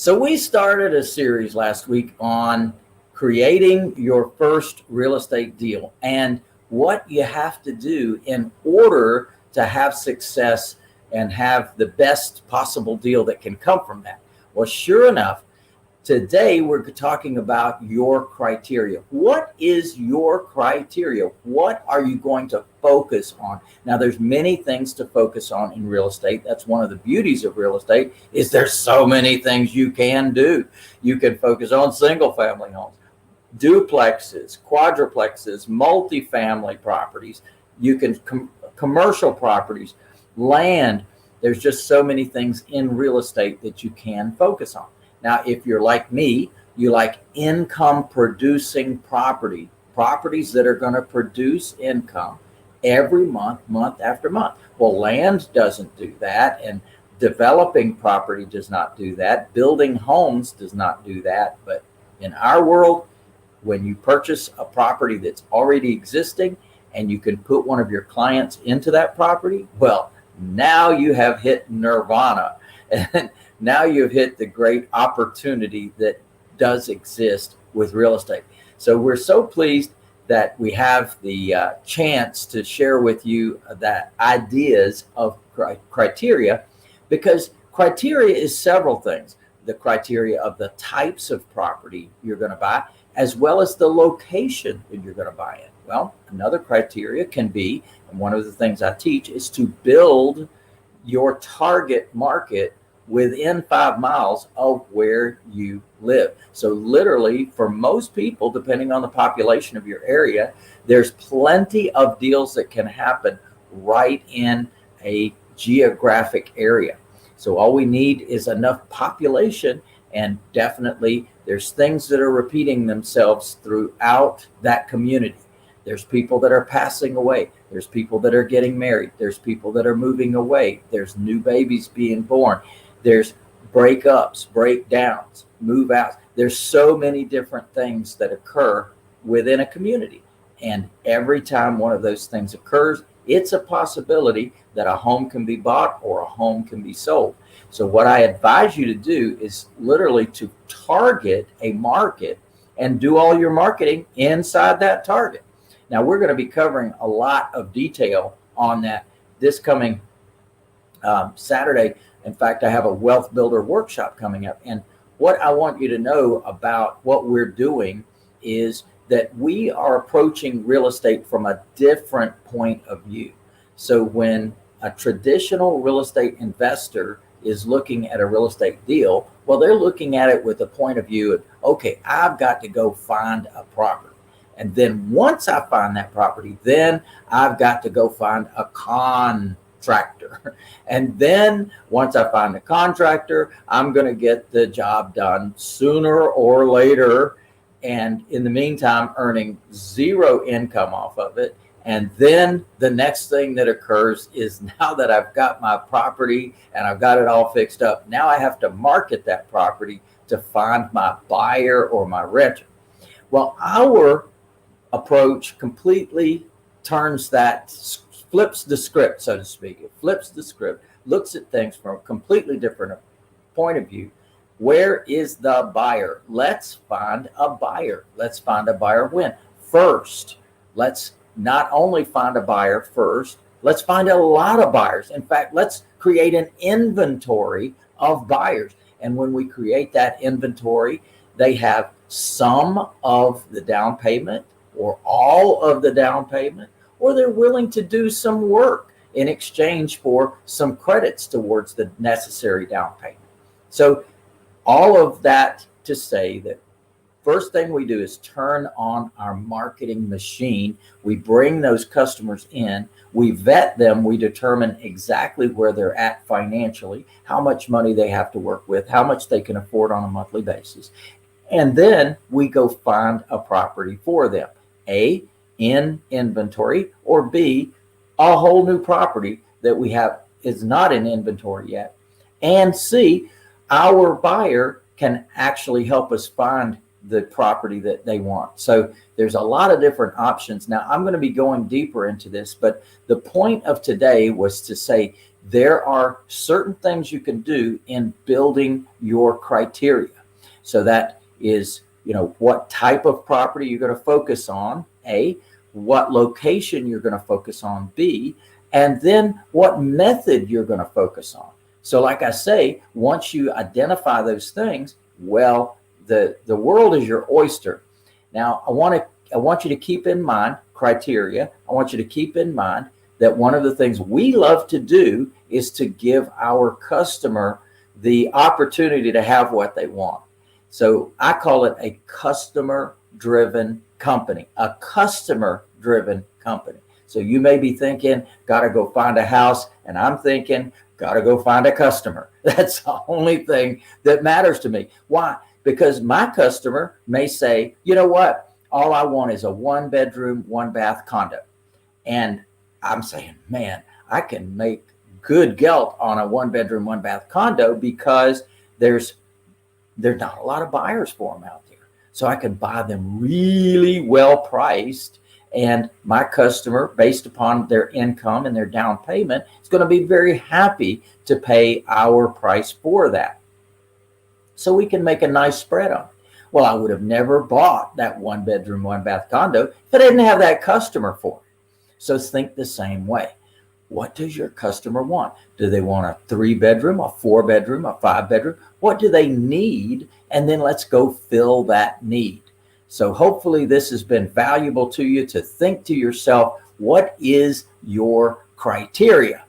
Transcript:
So we started a series last week on creating your first real estate deal and what you have to do in order to have success and have the best possible deal that can come from that. Well, sure enough, today we're talking about your criteria. What is your criteria? What are you going to focus on? Now, there's many things to focus on in real estate. That's one of the beauties of real estate, is there's so many things you can do. You can focus on single family homes, duplexes, quadruplexes, multifamily properties. You can commercial properties, land. There's just so many things in real estate that you can focus on. Now, if you're like me, you like income producing properties that are going to produce income every month, month after month. Well, land doesn't do that, and developing property does not do that. Building homes does not do that. But in our world, when you purchase a property that's already existing and you can put one of your clients into that property, well, now you have hit nirvana. And now you've hit the great opportunity that does exist with real estate. So we're so pleased that we have the chance to share with you that ideas of criteria, because criteria is several things. The criteria of the types of property you're going to buy, as well as the location that you're going to buy it. Well, another criteria can be, and one of the things I teach is to build your target market within 5 miles of where you live. So literally, for most people, depending on the population of your area, there's plenty of deals that can happen right in a geographic area. So all we need is enough population, and definitely there's things that are repeating themselves throughout that community. There's people that are passing away. There's people that are getting married. There's people that are moving away. There's new babies being born. There's breakups, breakdowns, move outs. There's so many different things that occur within a community. And every time one of those things occurs, it's a possibility that a home can be bought or a home can be sold. So what I advise you to do is literally to target a market and do all your marketing inside that target. Now, we're going to be covering a lot of detail on that this coming Saturday. In fact, I have a wealth builder workshop coming up. And what I want you to know about what we're doing is that we are approaching real estate from a different point of view. So when a traditional real estate investor is looking at a real estate deal, well, they're looking at it with a point of view of, okay, I've got to go find a property. And then once I find that property, then I've got to go find a contractor. And then once I find a contractor, I'm going to get the job done sooner or later. And in the meantime, earning zero income off of it. And then the next thing that occurs is, now that I've got my property and I've got it all fixed up, now I have to market that property to find my buyer or my renter. Well, our approach completely turns that, flips the script, so to speak. It flips the script, looks at things from a completely different point of view. Where is the buyer? Let's find a buyer. Let's find a buyer when? First, let's not only find a buyer first, let's find a lot of buyers. In fact, let's create an inventory of buyers. And when we create that inventory, they have some of the down payment or all of the down payment, or they're willing to do some work in exchange for some credits towards the necessary down payment. So all of that to say that first thing we do is turn on our marketing machine. We bring those customers in, we vet them, we determine exactly where they're at financially, how much money they have to work with, how much they can afford on a monthly basis. And then we go find a property for them. A, in inventory, or B, a whole new property that we have is not in inventory yet. And C, our buyer can actually help us find the property that they want. So there's a lot of different options. Now, I'm going to be going deeper into this, but the point of today was to say, there are certain things you can do in building your criteria. So that is, what type of property you're going to focus on, A, what location you're going to focus on, B, and then what method you're going to focus on. So like I say, once you identify those things, well, the world is your oyster. Now, I want you to keep in mind criteria. I want you to keep in mind that one of the things we love to do is to give our customer the opportunity to have what they want. So I call it a customer-driven company, a customer-driven company. So you may be thinking, got to go find a house, and I'm thinking, got to go find a customer. That's the only thing that matters to me. Why? Because my customer may say, you know what? All I want is a 1-bedroom, 1-bath condo. And I'm saying, man, I can make good gelt on a 1-bedroom, 1-bath condo because there's not a lot of buyers for them out there. So I can buy them really well priced. And my customer, based upon their income and their down payment, is going to be very happy to pay our price for that. So we can make a nice spread on it. Well, I would have never bought that 1-bedroom, 1-bath condo if I didn't have that customer for it. So think the same way. What does your customer want? Do they want a 3-bedroom, a 4-bedroom, a 5-bedroom? What do they need? And then let's go fill that need. So hopefully this has been valuable to you to think to yourself, what is your criteria?